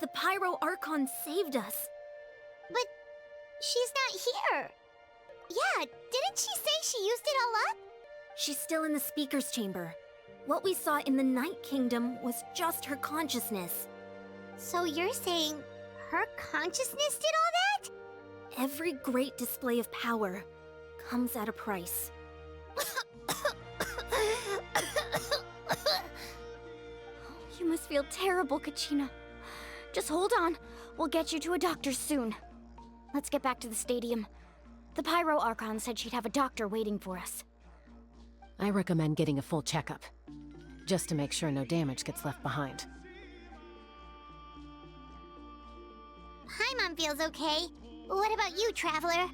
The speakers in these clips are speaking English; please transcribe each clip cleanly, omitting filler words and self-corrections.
The Pyro Archon saved us. But she's not here. Yeah, didn't she say she used it all up? She's still in the speaker's chamber. What we saw in the Night Kingdom was just her consciousness. So you're saying her consciousness did all that? Every great display of power comes at a price. You must feel terrible, Kachina. Just hold on. We'll get you to a doctor soon. Let's get back to the stadium. The Pyro Archon said she'd have a doctor waiting for us. I recommend getting a full checkup, just to make sure no damage gets left behind. Paimon feels okay. What about you, Traveler?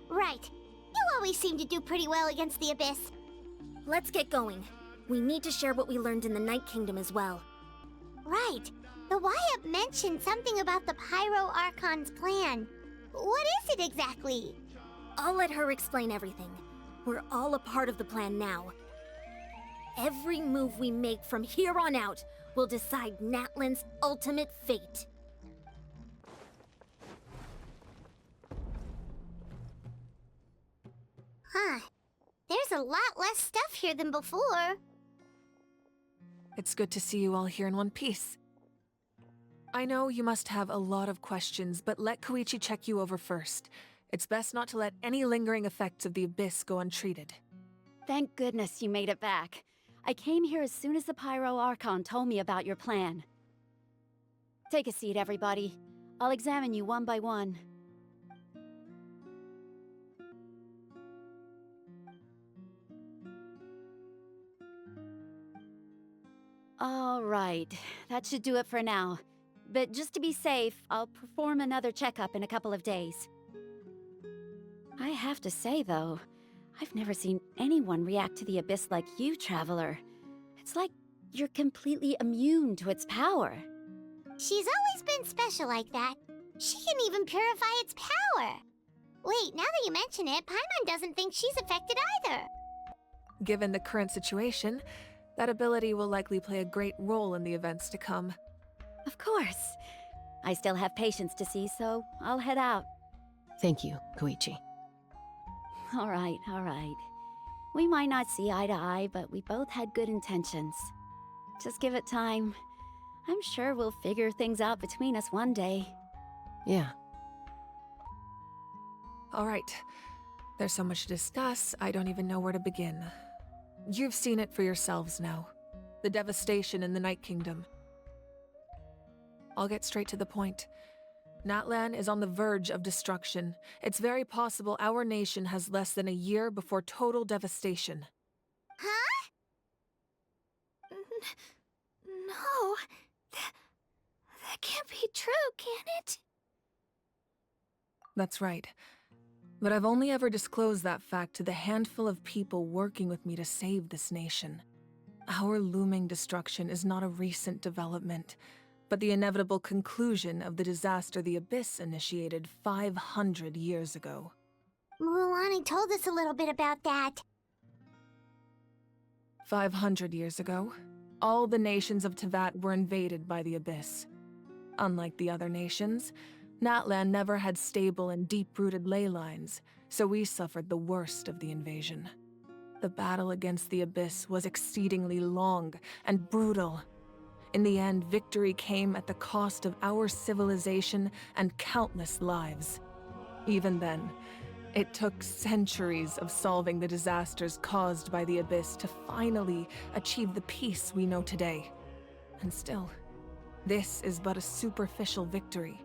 Right. You always seem to do pretty well against the Abyss. Let's get going. We need to share what we learned in the Night Kingdom as well. Right. The Wyatt mentioned something about the Pyro Archon's plan. What is it exactly? I'll let her explain everything. We're all a part of the plan now. Every move we make from here on out will decide Natlan's ultimate fate. Huh. There's a lot less stuff here than before. It's good to see you all here in one piece. I know you must have a lot of questions, but let Koichi check you over first. It's best not to let any lingering effects of the Abyss go untreated. Thank goodness you made it back. I came here as soon as the Pyro Archon told me about your plan. Take a seat, everybody. I'll examine you one by one. All right, that should do it for now. But just to be safe, I'll perform another checkup in a couple of days. I have to say, though, I've never seen anyone react to the Abyss like you, Traveler. It's like you're completely immune to its power. She's always been special like that. She can even purify its power. Wait, now that you mention it, Paimon doesn't think she's affected either. Given the current situation, that ability will likely play a great role in the events to come. Of course. I still have patients to see, so I'll head out. Thank you, Koichi. All right, all right. We might not see eye to eye, but we both had good intentions. Just give it time. I'm sure we'll figure things out between us one day. Yeah. All right. There's so much to discuss, I don't even know where to begin. You've seen it for yourselves now. The devastation in the Night Kingdom. I'll get straight to the point. Natlan is on the verge of destruction. It's very possible our nation has less than a year before total devastation. Huh? No. That can't be true, can it? That's right. But I've only ever disclosed that fact to the handful of people working with me to save this nation. Our looming destruction is not a recent development, but the inevitable conclusion of the disaster the Abyss initiated 500 years ago. Mualani told us a little bit about that. 500 years ago, all the nations of Teyvat were invaded by the Abyss. Unlike the other nations, Natlan never had stable and deep-rooted ley lines, so we suffered the worst of the invasion. The battle against the Abyss was exceedingly long and brutal. In the end, victory came at the cost of our civilization and countless lives. Even then, it took centuries of solving the disasters caused by the Abyss to finally achieve the peace we know today. And still, this is but a superficial victory.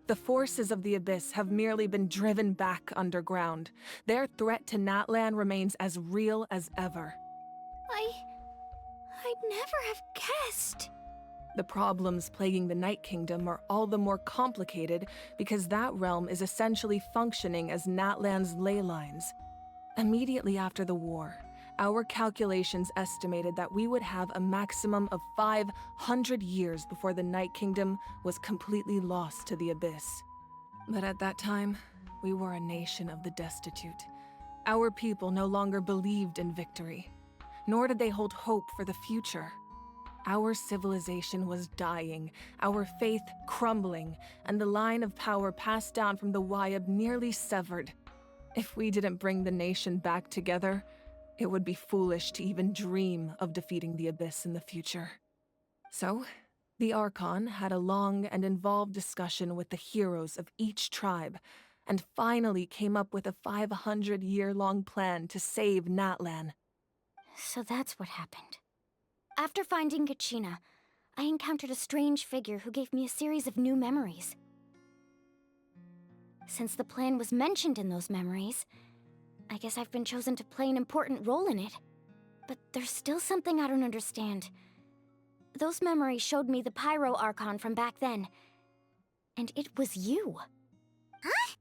The forces of the Abyss have merely been driven back underground. Their threat to Natlan remains as real as ever. I'd never have guessed. The problems plaguing the Night Kingdom are all the more complicated because that realm is essentially functioning as Natlan's ley lines. Immediately after the war, our calculations estimated that we would have a maximum of 500 years before the Night Kingdom was completely lost to the Abyss. But at that time, we were a nation of the destitute. Our people no longer believed in victory, nor did they hold hope for the future. our civilization was dying, our faith crumbling, and the line of power passed down from the Wyab nearly severed. If we didn't bring the nation back together, it would be foolish to even dream of defeating the Abyss in the future. So, the Archon had a long and involved discussion with the heroes of each tribe, and finally came up with a 500-year-long plan to save Natlan. So that's what happened. After finding Kachina, I encountered a strange figure who gave me a series of new memories. Since the plan was mentioned in those memories, I guess I've been chosen to play an important role in it. But there's still something I don't understand. Those memories showed me the Pyro Archon from back then. And it was you. Huh?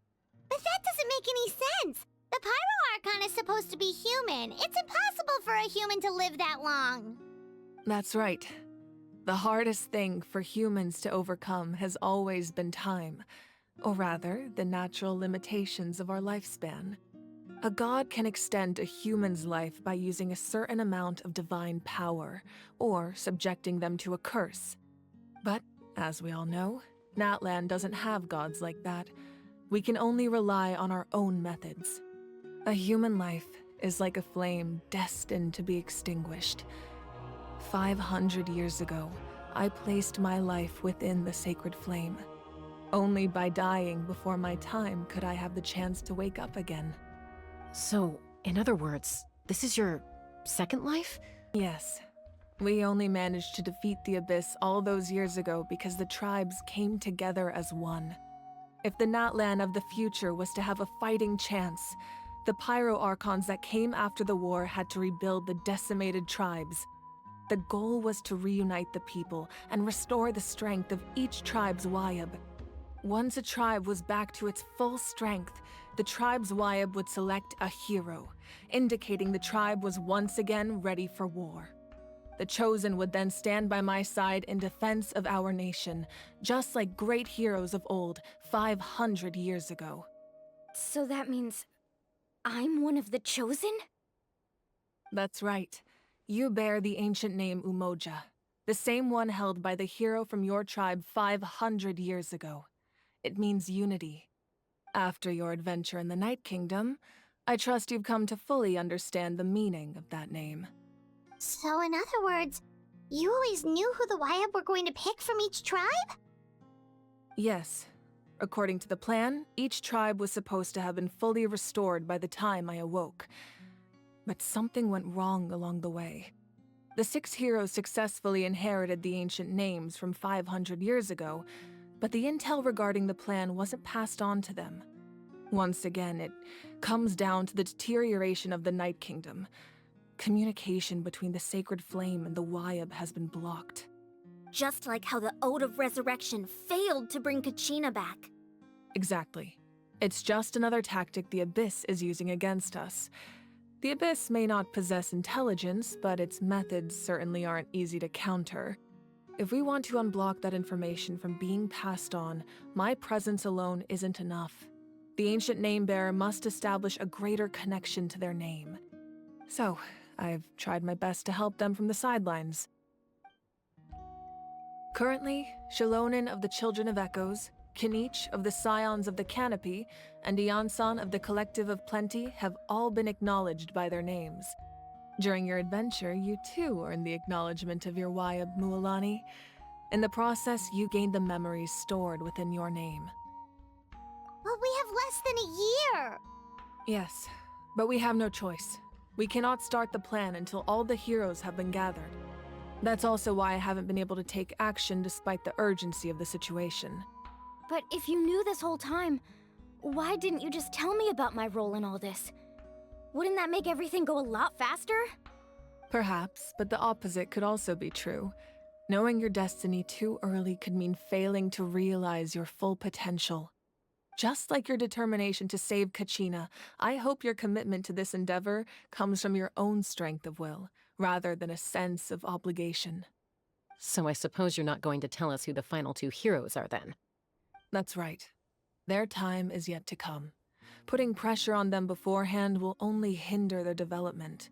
But that doesn't make any sense! The Pyro Archon is supposed to be human. It's impossible for a human to live that long. That's right. The hardest thing for humans to overcome has always been time, or rather, the natural limitations of our lifespan. A god can extend a human's life by using a certain amount of divine power, or subjecting them to a curse. But, as we all know, Natlan doesn't have gods like that. We can only rely on our own methods. A human life is like a flame destined to be extinguished. 500 years ago, I placed my life within the sacred flame. Only by dying before my time could I have the chance to wake up again. So, in other words, this is your second life? Yes. We only managed to defeat the Abyss all those years ago because the tribes came together as one. If the Natlan of the future was to have a fighting chance, the Pyro Archons that came after the war had to rebuild the decimated tribes. The goal was to reunite the people and restore the strength of each tribe's Wyab. Once a tribe was back to its full strength, the tribe's Wyab would select a hero, indicating the tribe was once again ready for war. The Chosen would then stand by my side in defense of our nation, just like great heroes of old 500 years ago. So that means I'm one of the Chosen? That's right. You bear the ancient name Umoja, the same one held by the hero from your tribe 500 years ago. It means unity. After your adventure in the Night Kingdom, I trust you've come to fully understand the meaning of that name. So in other words, you always knew who the Wyab were going to pick from each tribe? Yes. According to the plan, each tribe was supposed to have been fully restored by the time I awoke. But something went wrong along the way. The 6 heroes successfully inherited the ancient names from 500 years ago, but the intel regarding the plan wasn't passed on to them. Once again, it comes down to the deterioration of the Night Kingdom. Communication between the Sacred Flame and the Wyab has been blocked. Just like how the Ode of Resurrection failed to bring Kachina back. Exactly. It's just another tactic the Abyss is using against us. The Abyss may not possess intelligence, but its methods certainly aren't easy to counter. If we want to unblock that information from being passed on, my presence alone isn't enough. The ancient name-bearer must establish a greater connection to their name. So, I've tried my best to help them from the sidelines. Currently, Shalonin of the Children of Echoes, Kinich of the Scions of the Canopy, and Iansan of the Collective of Plenty have all been acknowledged by their names. During your adventure, you too earned the acknowledgement of your Wyab Mualani. In the process, you gained the memories stored within your name. But we have less than a year! Yes, but we have no choice. We cannot start the plan until all the heroes have been gathered. That's also why I haven't been able to take action despite the urgency of the situation. But if you knew this whole time, why didn't you just tell me about my role in all this? Wouldn't that make everything go a lot faster? Perhaps, but the opposite could also be true. Knowing your destiny too early could mean failing to realize your full potential. Just like your determination to save Kachina, I hope your commitment to this endeavor comes from your own strength of will, rather than a sense of obligation. So I suppose you're not going to tell us who the final 2 heroes are then? That's right. Their time is yet to come. Putting pressure on them beforehand will only hinder their development.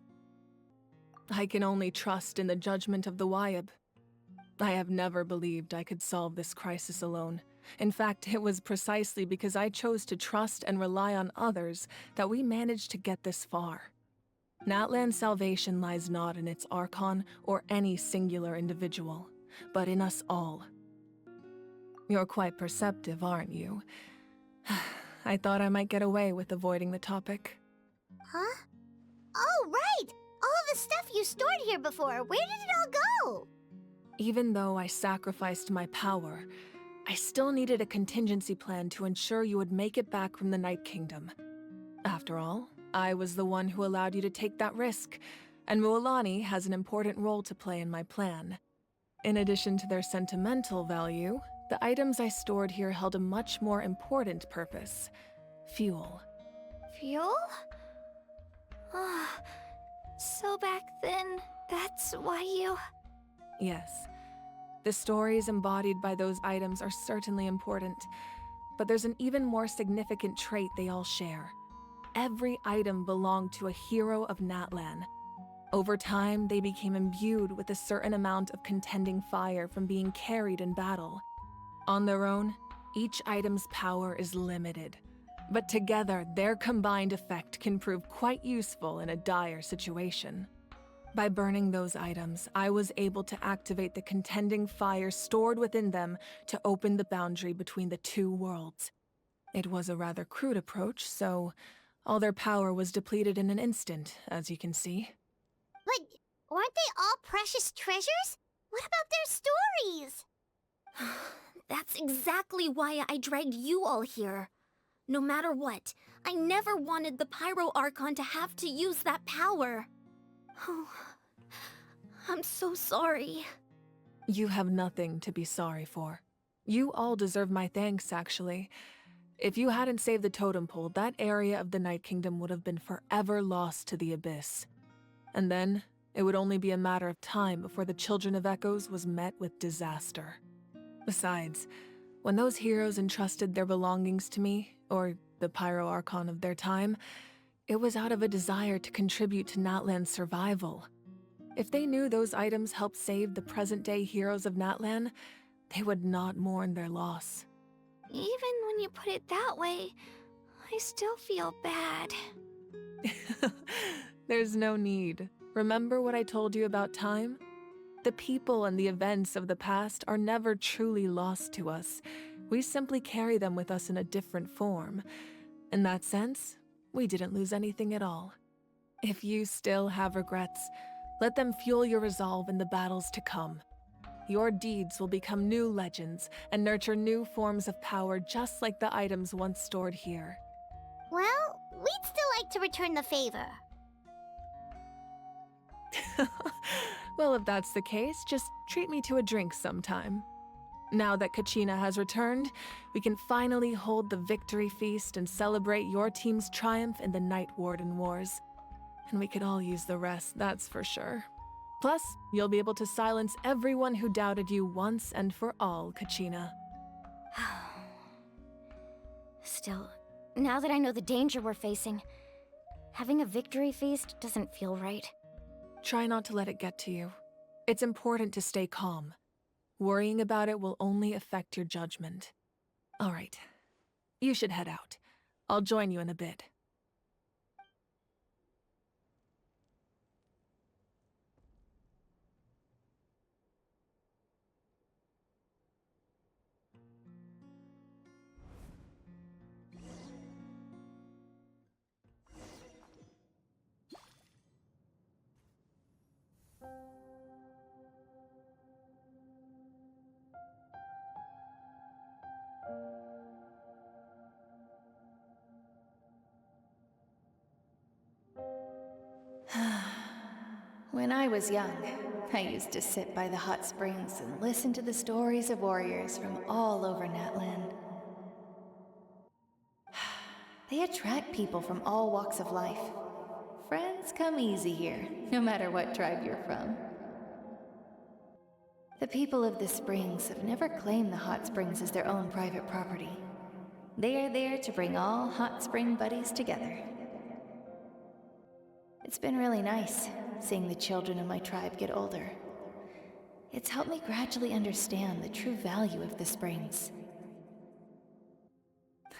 I can only trust in the judgment of the Wyab. I have never believed I could solve this crisis alone. In fact, it was precisely because I chose to trust and rely on others that we managed to get this far. Natlan's salvation lies not in its Archon or any singular individual, but in us all. You're quite perceptive, aren't you? I thought I might get away with avoiding the topic. Huh? Oh, right! All of the stuff you stored here before, where did it all go? Even though I sacrificed my power, I still needed a contingency plan to ensure you would make it back from the Night Kingdom. After all, I was the one who allowed you to take that risk, and Mualani has an important role to play in my plan. In addition to their sentimental value, the items I stored here held a much more important purpose: fuel. Fuel? Ah, so back then, that's why you... Yes, the stories embodied by those items are certainly important, but there's an even more significant trait they all share. Every item belonged to a hero of Natlan. Over time, they became imbued with a certain amount of contending fire from being carried in battle. On their own, each item's power is limited, but together, their combined effect can prove quite useful in a dire situation. By burning those items, I was able to activate the contending fire stored within them to open the boundary between the two worlds. It was a rather crude approach, so all their power was depleted in an instant, as you can see. But weren't they all precious treasures? What about their stories? That's exactly why I dragged you all here. No matter what, I never wanted the Pyro Archon to have to use that power. Oh, I'm so sorry. You have nothing to be sorry for. You all deserve my thanks, actually. If you hadn't saved the totem pole, that area of the Night Kingdom would have been forever lost to the Abyss. And then, it would only be a matter of time before the Children of Echoes was met with disaster. Besides, when those heroes entrusted their belongings to me, or the Pyro Archon of their time, it was out of a desire to contribute to Natlan's survival. If they knew those items helped save the present-day heroes of Natlan, they would not mourn their loss. Even when you put it that way, I still feel bad. There's no need. Remember what I told you about time? The people and the events of the past are never truly lost to us. We simply carry them with us in a different form. In that sense, we didn't lose anything at all. If you still have regrets, let them fuel your resolve in the battles to come. Your deeds will become new legends and nurture new forms of power just like the items once stored here. Well, we'd still like to return the favor. Well, if that's the case, just treat me to a drink sometime. Now that Kachina has returned, we can finally hold the victory feast and celebrate your team's triumph in the Night Warden Wars. And we could all use the rest, that's for sure. Plus, you'll be able to silence everyone who doubted you once and for all, Kachina. Still, now that I know the danger we're facing, having a victory feast doesn't feel right. Try not to let it get to you. It's important to stay calm. Worrying about it will only affect your judgment. All right, you should head out. I'll join you in a bit. When I was young, I used to sit by the hot springs and listen to the stories of warriors from all over Natlan. They attract people from all walks of life. Friends come easy here, no matter what tribe you're from. The people of the springs have never claimed the hot springs as their own private property. They are there to bring all hot spring buddies together. It's been really nice seeing the children of my tribe get older. It's helped me gradually understand the true value of the springs.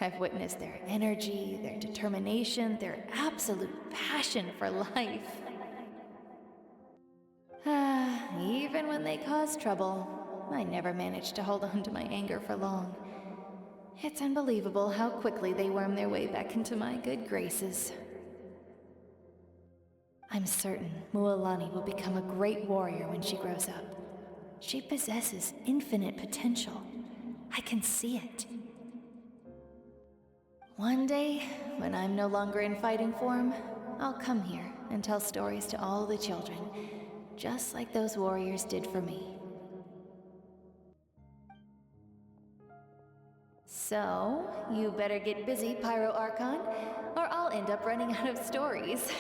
I've witnessed their energy, their determination, their absolute passion for life. Even when they cause trouble, I never managed to hold on to my anger for long. It's unbelievable how quickly they worm their way back into my good graces. I'm certain Mualani will become a great warrior when she grows up. She possesses infinite potential. I can see it. One day, when I'm no longer in fighting form, I'll come here and tell stories to all the children, just like those warriors did for me. So, you better get busy, Pyro Archon, or I'll end up running out of stories.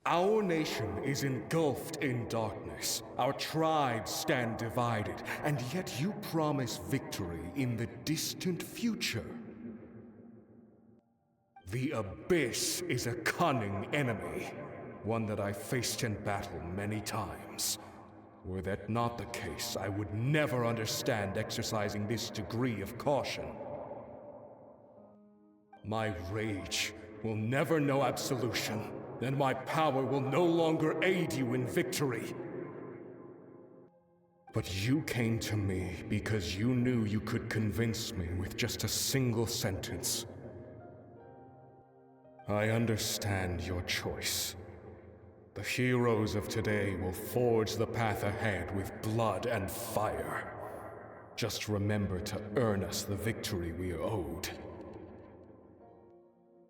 Our nation is engulfed in darkness. Our tribes stand divided, and yet you promise victory in the distant future. The Abyss is a cunning enemy, one that I faced in battle many times. Were that not the case, I would never understand exercising this degree of caution. My rage will never know absolution, and my power will no longer aid you in victory. But you came to me because you knew you could convince me with just a single sentence. I understand your choice. The heroes of today will forge the path ahead with blood and fire. Just remember to earn us the victory we are owed.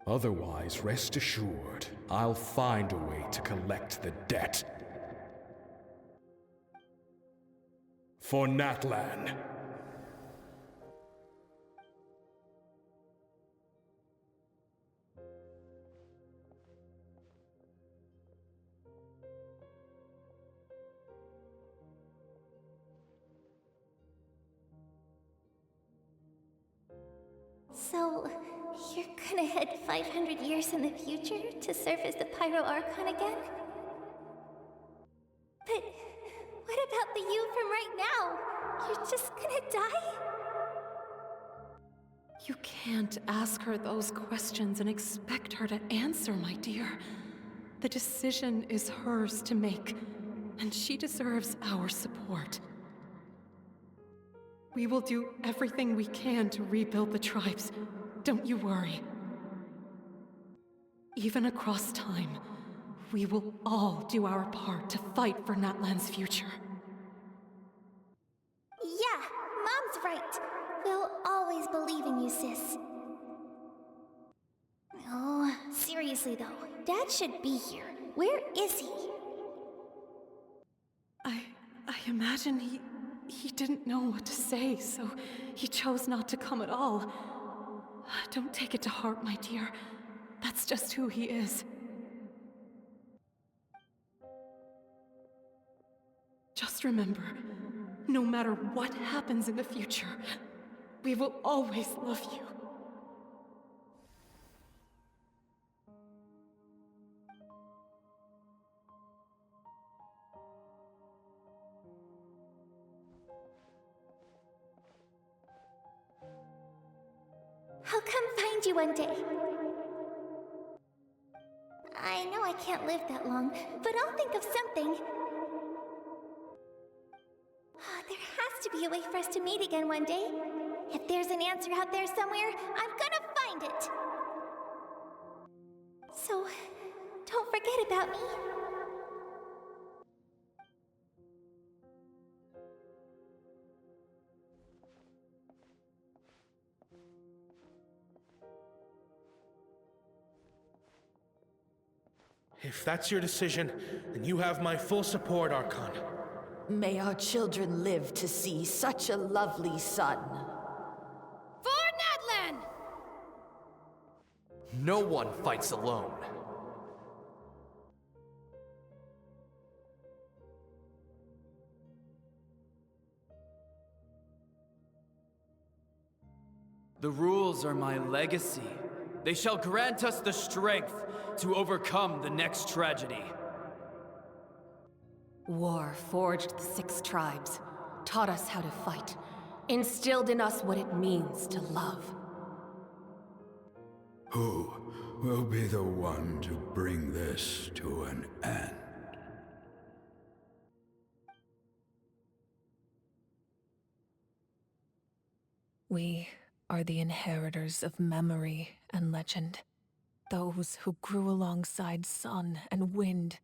Otherwise, rest assured, I'll find a way to collect the debt. For Natlan. So, you're gonna head 500 years in the future to serve as the Pyro Archon again? But what about the you from right now? You're just gonna die? You can't ask her those questions and expect her to answer, my dear. The decision is hers to make, and she deserves our support. We will do everything we can to rebuild the tribes. Don't you worry. Even across time, we will all do our part to fight for Natlan's future. Yeah, Mom's right. We'll always believe in you, sis. Oh, seriously though, Dad should be here. Where is he? I imagine he didn't know what to say, so he chose not to come at all. Don't take it to heart, my dear. That's just who he is. Just remember, no matter what happens in the future, we will always love you. I'll come find you one day. I know I can't live that long, but I'll think of something. There has to be a way for us to meet again one day. If there's an answer out there somewhere, I'm gonna find it. So, don't forget about me. If that's your decision, then you have my full support, Archon. May our children live to see such a lovely son. For Natlan! No one fights alone. The rules are my legacy. They shall grant us the strength to overcome the next tragedy. War forged the 6 tribes, taught us how to fight, instilled in us what it means to love. Who will be the one to bring this to an end? We are the inheritors of memory and legend. Those who grew alongside sun and wind.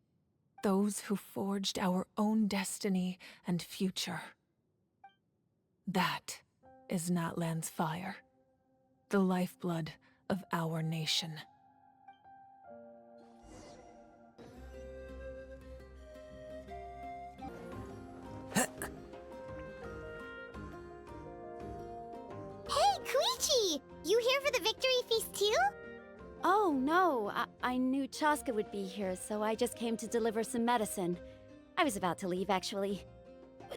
Those who forged our own destiny and future. That is Natlan's fire. The lifeblood of our nation. Hey, Koichi! You here for the victory feast too? Oh, no. I knew Chaska would be here, so I just came to deliver some medicine. I was about to leave, actually.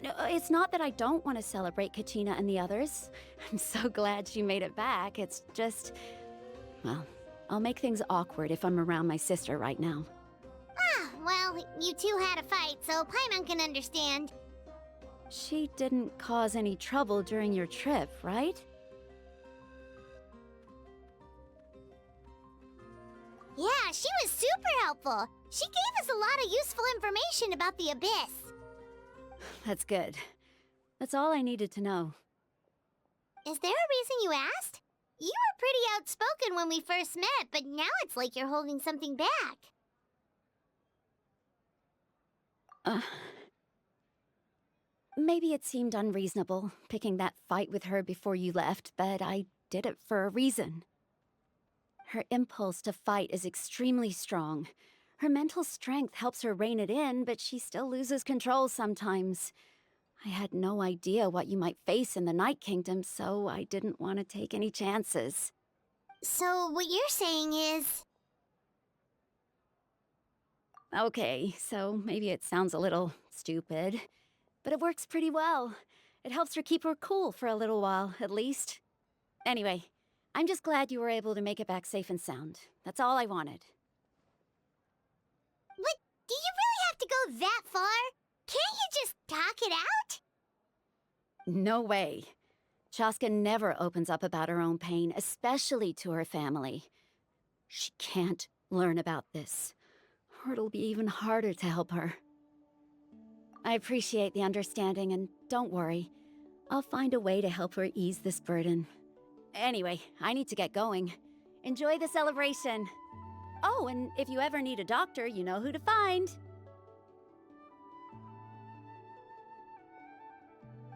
No, it's not that I don't want to celebrate Kachina and the others. I'm so glad she made it back. It's just... well, I'll make things awkward if I'm around my sister right now. Ah, well, you two had a fight, so Paimon can understand. She didn't cause any trouble during your trip, right? Yeah, she was super helpful. She gave us a lot of useful information about the Abyss. That's good. That's all I needed to know. Is there a reason you asked? You were pretty outspoken when we first met, but now it's like you're holding something back. Maybe it seemed unreasonable, picking that fight with her before you left, but I did it for a reason. Her impulse to fight is extremely strong. Her mental strength helps her rein it in, but she still loses control sometimes. I had no idea what you might face in the Night Kingdom, so I didn't want to take any chances. So what you're saying is... Okay, so maybe it sounds a little stupid, but it works pretty well. It helps her keep her cool for a little while, at least. Anyway, I'm just glad you were able to make it back safe and sound. That's all I wanted. But do you really have to go that far? Can't you just talk it out? No way. Chaska never opens up about her own pain, especially to her family. She can't learn about this, or it'll be even harder to help her. I appreciate the understanding, and don't worry. I'll find a way to help her ease this burden. Anyway, I need to get going. Enjoy the celebration. Oh, and if you ever need a doctor, you know who to find.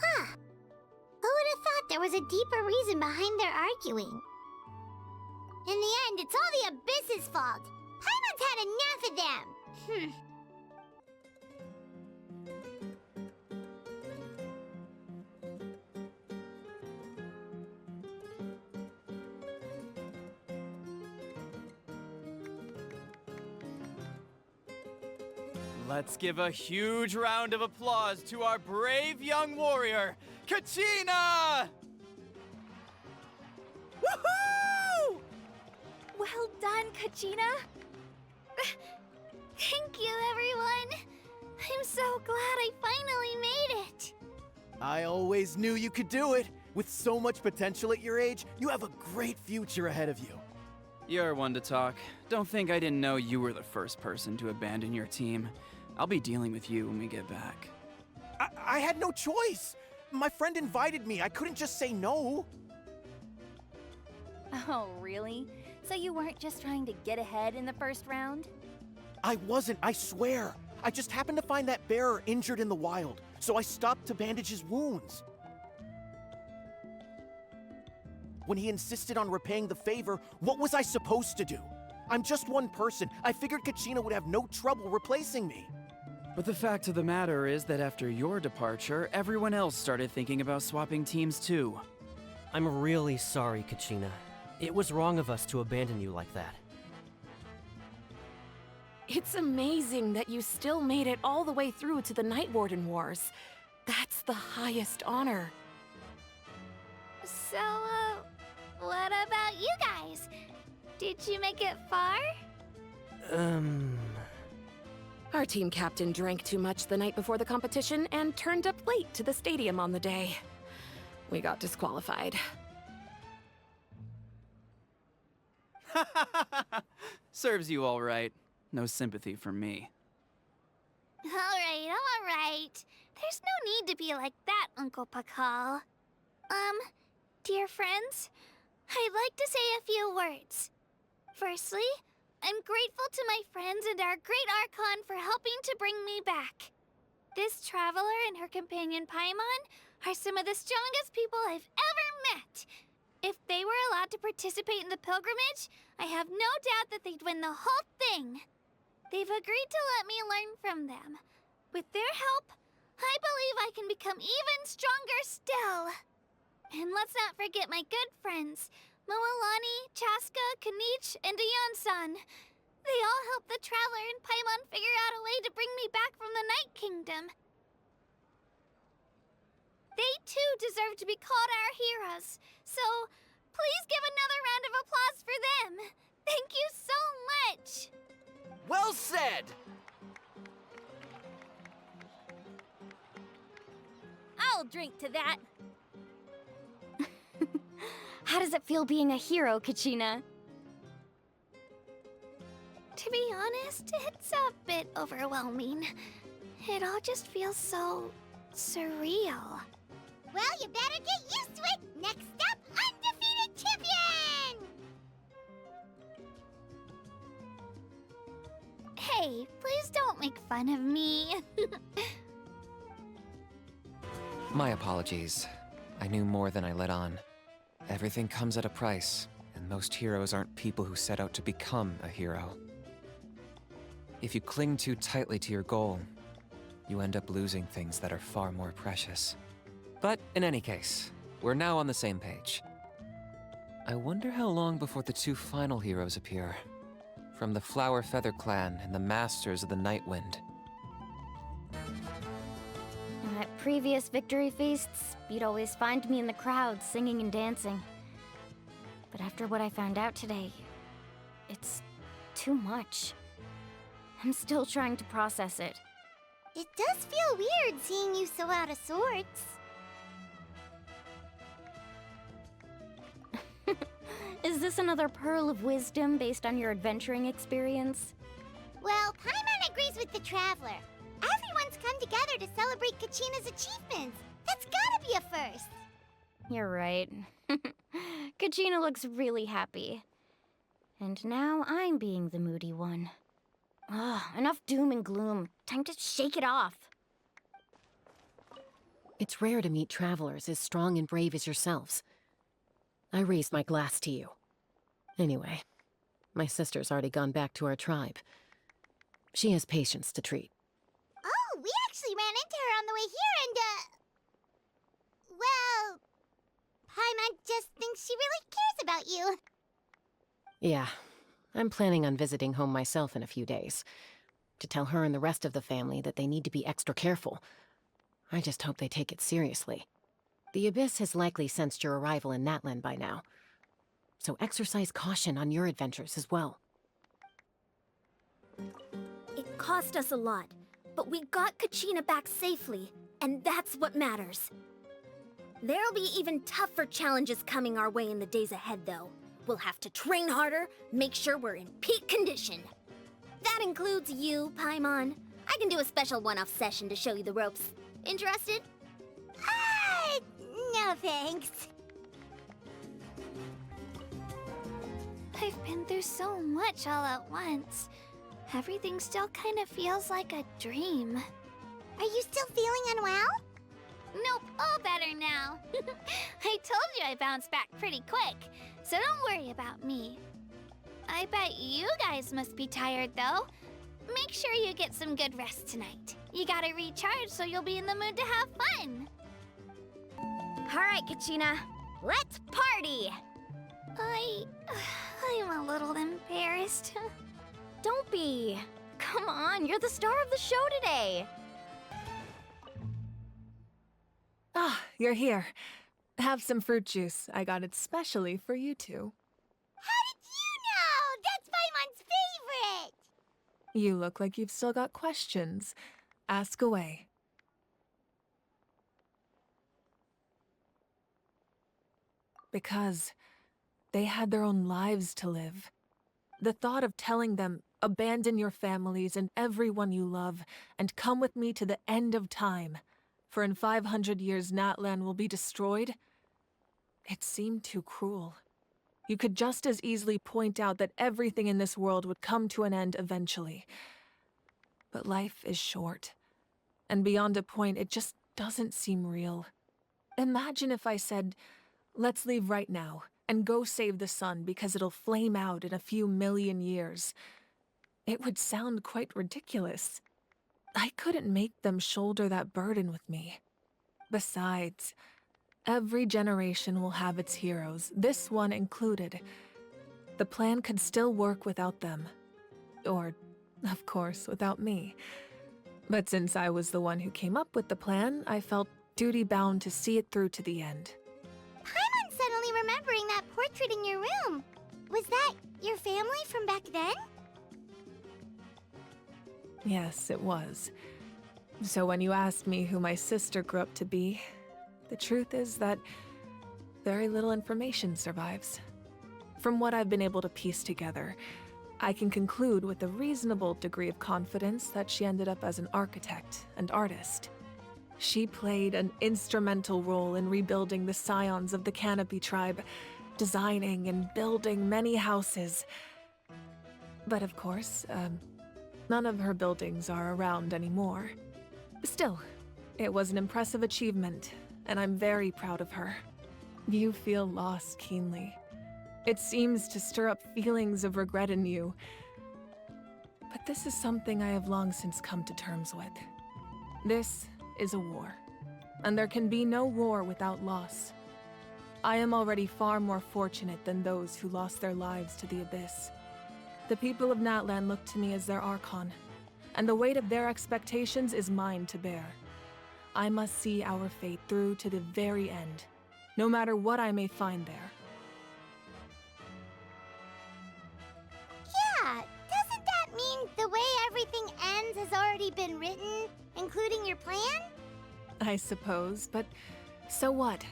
Huh. Who would have thought there was a deeper reason behind their arguing? In the end, it's all the Abyss's fault. Paimon's had enough of them. Let's give a huge round of applause to our brave young warrior, Kachina! Woohoo! Well done, Kachina. Thank you, everyone. I'm so glad I finally made it. I always knew you could do it. With so much potential at your age, you have a great future ahead of you. You're one to talk. Don't think I didn't know you were the first person to abandon your team. I'll be dealing with you when we get back. I had no choice. My friend invited me. I couldn't just say no. Oh, really? So you weren't just trying to get ahead in the first round? I wasn't, I swear. I just happened to find that bearer injured in the wild, so I stopped to bandage his wounds. When he insisted on repaying the favor, what was I supposed to do? I'm just one person. I figured Kachina would have no trouble replacing me. But the fact of the matter is that after your departure, everyone else started thinking about swapping teams too. I'm really sorry, Kachina. It was wrong of us to abandon you like that. It's amazing that you still made it all the way through to the Night Warden Wars. That's the highest honor. So, what about you guys? Did you make it far? Our team captain drank too much the night before the competition and turned up late to the stadium on the day. We got disqualified. Serves you all right. No sympathy from me. All right. There's no need to be like that, Uncle Pakal. Dear friends, I'd like to say a few words. Firstly, I'm grateful to my friends and our great Archon for helping to bring me back. This traveler and her companion Paimon are some of the strongest people I've ever met. If they were allowed to participate in the pilgrimage, I have no doubt that they'd win the whole thing. They've agreed to let me learn from them. With their help, I believe I can become even stronger still. And let's not forget my good friends, Moalani, Chaska, Kanich, and Ayan-san. They all helped the Traveler and Paimon figure out a way to bring me back from the Night Kingdom. They too deserve to be called our heroes, so please give another round of applause for them. Thank you so much! Well said! I'll drink to that. How does it feel being a hero, Kachina? To be honest, it's a bit overwhelming. It all just feels so surreal. Well, you better get used to it! Next up, undefeated champion! Hey, please don't make fun of me. My apologies. I knew more than I let on. Everything comes at a price, and most heroes aren't people who set out to become a hero. If you cling too tightly to your goal, you end up losing things that are far more precious. But in any case, we're now on the same page. I wonder how long before the two final heroes appear. From the Flower Feather Clan and the Masters of the Night Wind. At previous victory feasts, you'd always find me in the crowd singing and dancing. But after what I found out today, it's too much. I'm still trying to process it. It does feel weird seeing you so out of sorts. Is this another pearl of wisdom based on your adventuring experience? Well, Paimon agrees with the Traveler. Everyone's come together to celebrate Kachina's achievements. That's gotta be a first. You're right. Kachina looks really happy. And now I'm being the moody one. Enough doom and gloom. Time to shake it off. It's rare to meet travelers as strong and brave as yourselves. I raise my glass to you. Anyway, my sister's already gone back to our tribe. She has patients to treat. Oh, we actually ran into her on the way here and, well, Paimon just thinks she really cares about you. Yeah, I'm planning on visiting home myself in a few days. To tell her and the rest of the family that they need to be extra careful. I just hope they take it seriously. The Abyss has likely sensed your arrival in Natlan by now. So exercise caution on your adventures as well. It cost us a lot, but we got Kachina back safely, and that's what matters. There'll be even tougher challenges coming our way in the days ahead, though. We'll have to train harder, make sure we're in peak condition. That includes you, Paimon. I can do a special one-off session to show you the ropes. Interested? No thanks. I've been through so much all at once. Everything still kind of feels like a dream. Are you still feeling unwell? Nope, all better now. I told you I bounced back pretty quick, so don't worry about me. I bet you guys must be tired, though. Make sure you get some good rest tonight. You gotta recharge so you'll be in the mood to have fun. All right, Kachina, let's party! I'm a little embarrassed. Don't be. Come on, you're the star of the show today. Ah, you're here. Have some fruit juice. I got it specially for you two. How did you know? That's Paimon's favorite! You look like you've still got questions. Ask away. Because they had their own lives to live. The thought of telling them, abandon your families and everyone you love, and come with me to the end of time, for in 500 years Natlan will be destroyed, it seemed too cruel. You could just as easily point out that everything in this world would come to an end eventually. But life is short, and beyond a point, it just doesn't seem real. Imagine if I said, let's leave right now, and go save the sun because it'll flame out in a few million years. It would sound quite ridiculous. I couldn't make them shoulder that burden with me. Besides, every generation will have its heroes, this one included. The plan could still work without them. Or, of course, without me. But since I was the one who came up with the plan, I felt duty-bound to see it through to the end. Paimon's suddenly remembering that portrait in your room. Was that your family from back then? Yes, it was. So when you asked me who my sister grew up to be, the truth is that very little information survives. From what I've been able to piece together, I can conclude with a reasonable degree of confidence that she ended up as an architect and artist. She played an instrumental role in rebuilding the scions of the Canopy tribe, designing and building many houses. But of course, none of her buildings are around anymore. Still, it was an impressive achievement, and I'm very proud of her. You feel loss keenly. It seems to stir up feelings of regret in you. But this is something I have long since come to terms with. This is a war, and there can be no war without loss. I am already far more fortunate than those who lost their lives to the Abyss. The people of Natlan look to me as their Archon, and the weight of their expectations is mine to bear. I must see our fate through to the very end, no matter what I may find there. Yeah, doesn't that mean the way everything ends has already been written, including your plan? I suppose, but so what?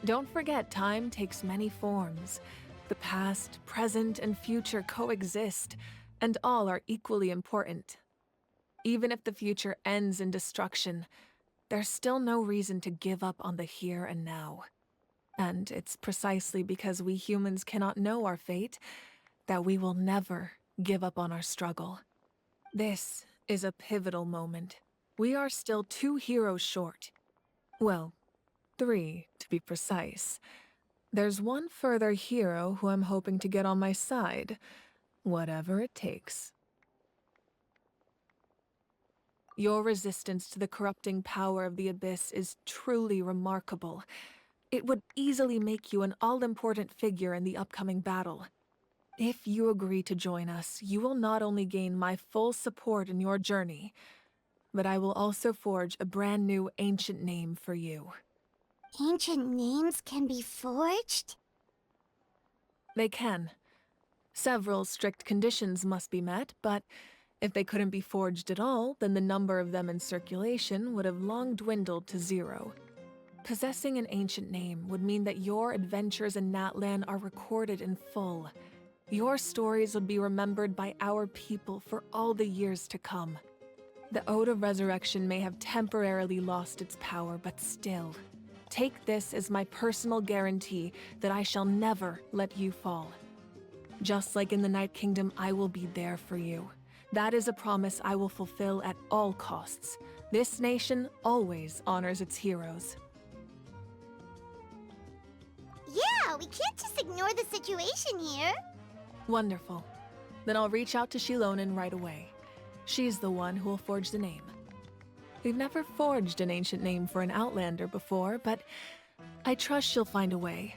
Don't forget, time takes many forms. The past, present, and future coexist, and all are equally important. Even if the future ends in destruction, there's still no reason to give up on the here and now. And it's precisely because we humans cannot know our fate that we will never give up on our struggle. This is a pivotal moment. We are still 2 heroes short. Well, 3 to be precise. There's one further hero who I'm hoping to get on my side, whatever it takes. Your resistance to the corrupting power of the Abyss is truly remarkable. It would easily make you an all-important figure in the upcoming battle. If you agree to join us, you will not only gain my full support in your journey, but I will also forge a brand new ancient name for you. Ancient names can be forged? They can. Several strict conditions must be met, but if they couldn't be forged at all, then the number of them in circulation would have long dwindled to 0. Possessing an ancient name would mean that your adventures in Natlan are recorded in full. Your stories would be remembered by our people for all the years to come. The Ode of Resurrection may have temporarily lost its power, but still, take this as my personal guarantee that I shall never let you fall. Just like in the Night Kingdom, I will be there for you. That is a promise I will fulfill at all costs. This nation always honors its heroes. Yeah, we can't just ignore the situation here. Wonderful. then I'll reach out to Shilonen right away. She's the one who will forge the name. We've never forged an ancient name for an Outlander before, but I trust she'll find a way.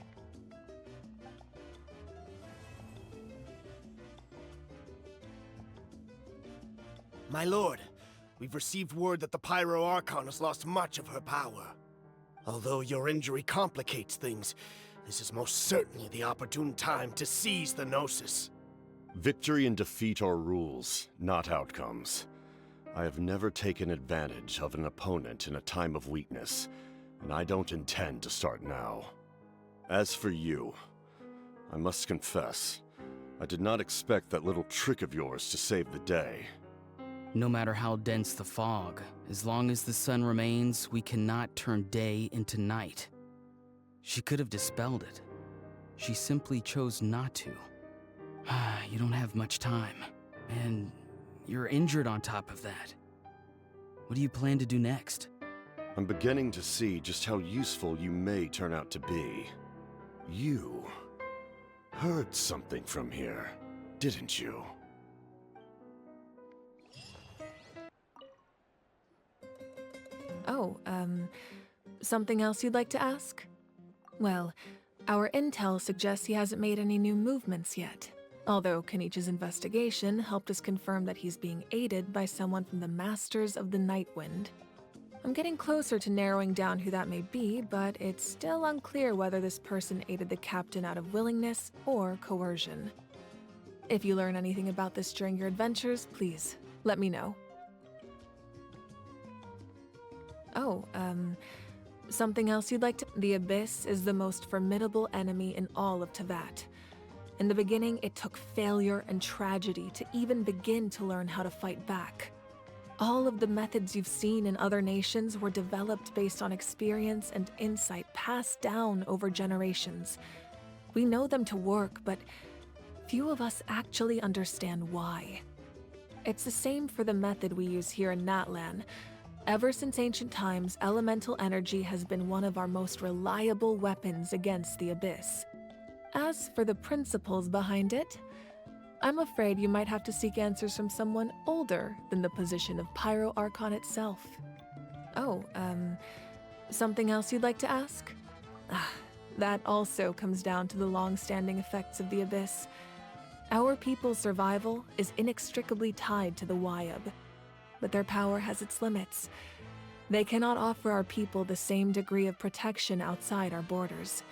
My lord, we've received word that the Pyro Archon has lost much of her power. Although your injury complicates things, this is most certainly the opportune time to seize the Gnosis. Victory and defeat are rules, not outcomes. I have never taken advantage of an opponent in a time of weakness, and I don't intend to start now. As for you, I must confess, I did not expect that little trick of yours to save the day. No matter how dense the fog, as long as the sun remains, we cannot turn day into night. She could have dispelled it. She simply chose not to. You don't have much time, and you're injured on top of that. What do you plan to do next? I'm beginning to see just how useful you may turn out to be. You heard something from here, didn't you? Oh, something else you'd like to ask? Well, our intel suggests he hasn't made any new movements yet. Although Kenichi's investigation helped us confirm that he's being aided by someone from the Masters of the Nightwind. I'm getting closer to narrowing down who that may be, but it's still unclear whether this person aided the captain out of willingness or coercion. If you learn anything about this during your adventures, please let me know. Oh, something else you'd like to— The Abyss is the most formidable enemy in all of Teyvat. In the beginning, it took failure and tragedy to even begin to learn how to fight back. All of the methods you've seen in other nations were developed based on experience and insight passed down over generations. We know them to work, but few of us actually understand why. It's the same for the method we use here in Natlan. Ever since ancient times, elemental energy has been one of our most reliable weapons against the Abyss. As for the principles behind it, I'm afraid you might have to seek answers from someone older than the position of Pyro Archon itself. Oh, something else you'd like to ask? That also comes down to the long-standing effects of the Abyss. Our people's survival is inextricably tied to the Wyab, but their power has its limits. They cannot offer our people the same degree of protection outside our borders.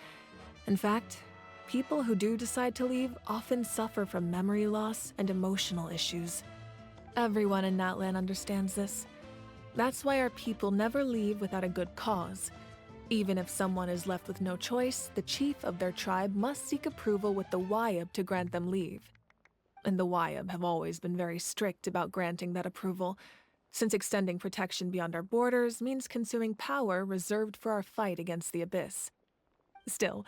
In fact, people who do decide to leave often suffer from memory loss and emotional issues. Everyone in Natlan understands this. That's why our people never leave without a good cause. Even if someone is left with no choice, the chief of their tribe must seek approval with the Wyab to grant them leave. And the Wyab have always been very strict about granting that approval, since extending protection beyond our borders means consuming power reserved for our fight against the Abyss. Still,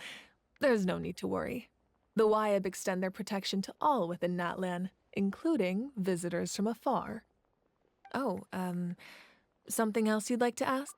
there's no need to worry. The Wyab extend their protection to all within Natlan, including visitors from afar. Oh, something else you'd like to ask?